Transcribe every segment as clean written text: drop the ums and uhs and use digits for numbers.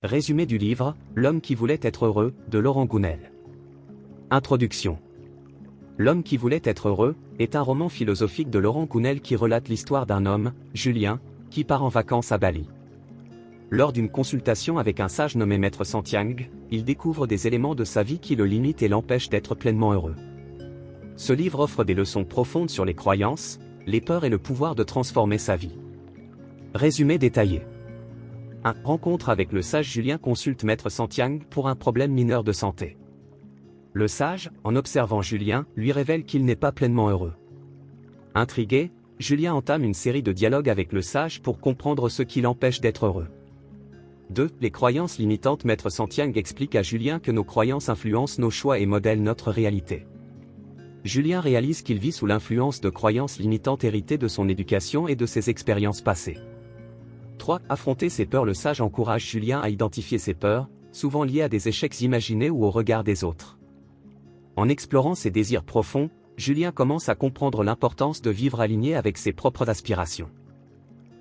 Résumé du livre « L'homme qui voulait être heureux » de Laurent Gounel. Introduction. L'homme qui voulait être heureux est un roman philosophique de Laurent Gounel qui relate l'histoire d'un homme, Julien, qui part en vacances à Bali. Lors d'une consultation avec un sage nommé Maître Santiang, il découvre des éléments de sa vie qui le limitent et l'empêchent d'être pleinement heureux. Ce livre offre des leçons profondes sur les croyances, les peurs et le pouvoir de transformer sa vie. Résumé détaillé. 1. Rencontre avec le sage. Julien consulte Maître Santiang pour un problème mineur de santé. Le sage, en observant Julien, lui révèle qu'il n'est pas pleinement heureux. Intrigué, Julien entame une série de dialogues avec le sage pour comprendre ce qui l'empêche d'être heureux. 2. Les croyances limitantes. Maître Santiang explique à Julien que nos croyances influencent nos choix et modèlent notre réalité. Julien réalise qu'il vit sous l'influence de croyances limitantes héritées de son éducation et de ses expériences passées. 3. Affronter ses peurs. Le sage encourage Julien à identifier ses peurs, souvent liées à des échecs imaginés ou au regard des autres. En explorant ses désirs profonds, Julien commence à comprendre l'importance de vivre aligné avec ses propres aspirations.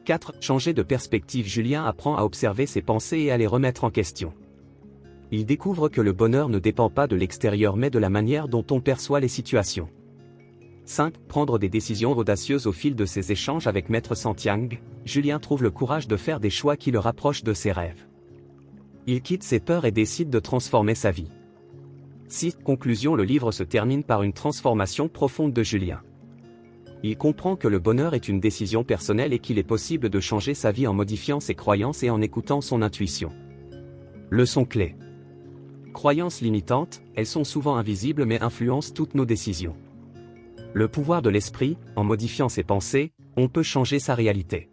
4. Changer de perspective. Julien apprend à observer ses pensées et à les remettre en question. Il découvre que le bonheur ne dépend pas de l'extérieur mais de la manière dont on perçoit les situations. 5. Prendre des décisions audacieuses. Au fil de ses échanges avec Maître Santiang, Julien trouve le courage de faire des choix qui le rapprochent de ses rêves. Il quitte ses peurs et décide de transformer sa vie. 6. Conclusion. Le livre se termine par une transformation profonde de Julien. Il comprend que le bonheur est une décision personnelle et qu'il est possible de changer sa vie en modifiant ses croyances et en écoutant son intuition. Leçon clé. Croyances limitantes, elles sont souvent invisibles mais influencent toutes nos décisions. Le pouvoir de l'esprit, en modifiant ses pensées, on peut changer sa réalité.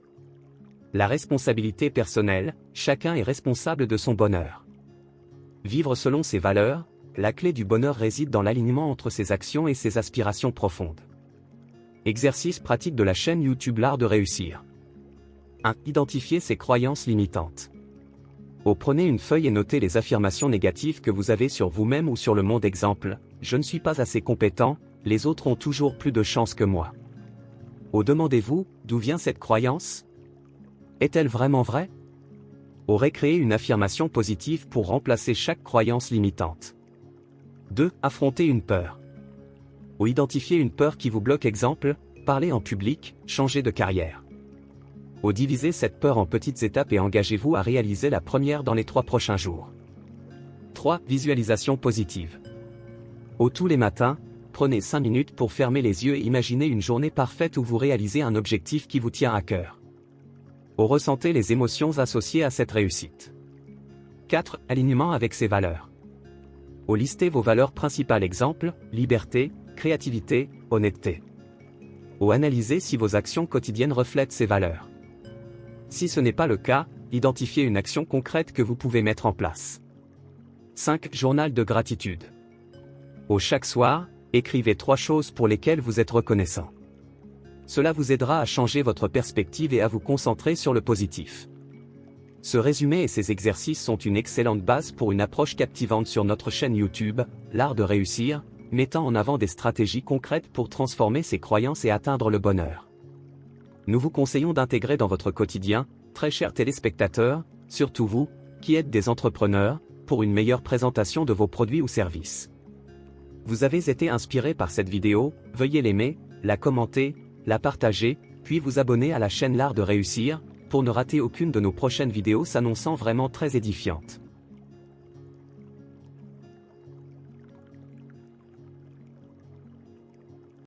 La responsabilité personnelle, chacun est responsable de son bonheur. Vivre selon ses valeurs, la clé du bonheur réside dans l'alignement entre ses actions et ses aspirations profondes. Exercice pratique de la chaîne YouTube L'Art de réussir. 1. Identifier ses croyances limitantes. Prenez une feuille et notez les affirmations négatives que vous avez sur vous-même ou sur le monde. Exemple, je ne suis pas assez compétent, les autres ont toujours plus de chance que moi. Demandez-vous, d'où vient cette croyance? Est-elle vraiment vraie? Recréez une affirmation positive pour remplacer chaque croyance limitante. 2. Affronter une peur. Identifiez une peur qui vous bloque. Exemple, parler en public, changer de carrière. Divisez cette peur en petites étapes et engagez-vous à réaliser la première dans les 3 prochains jours. 3. Visualisation positive. Tous les matins, prenez 5 minutes pour fermer les yeux et imaginez une journée parfaite où vous réalisez un objectif qui vous tient à cœur. Ressentez les émotions associées à cette réussite. 4. Alignement avec ses valeurs. Listez vos valeurs principales. Exemple, liberté, créativité, honnêteté. Analysez si vos actions quotidiennes reflètent ces valeurs. Si ce n'est pas le cas, identifiez une action concrète que vous pouvez mettre en place. 5. Journal de gratitude. Chaque soir, écrivez 3 choses pour lesquelles vous êtes reconnaissant. Cela vous aidera à changer votre perspective et à vous concentrer sur le positif. Ce résumé et ces exercices sont une excellente base pour une approche captivante sur notre chaîne YouTube, L'Art de réussir, mettant en avant des stratégies concrètes pour transformer ses croyances et atteindre le bonheur. Nous vous conseillons d'intégrer dans votre quotidien, très chers téléspectateurs, surtout vous, qui êtes des entrepreneurs, pour une meilleure présentation de vos produits ou services. Vous avez été inspiré par cette vidéo, veuillez l'aimer, la commenter, la partager, puis vous abonner à la chaîne L'Art de réussir, pour ne rater aucune de nos prochaines vidéos s'annonçant vraiment très édifiantes.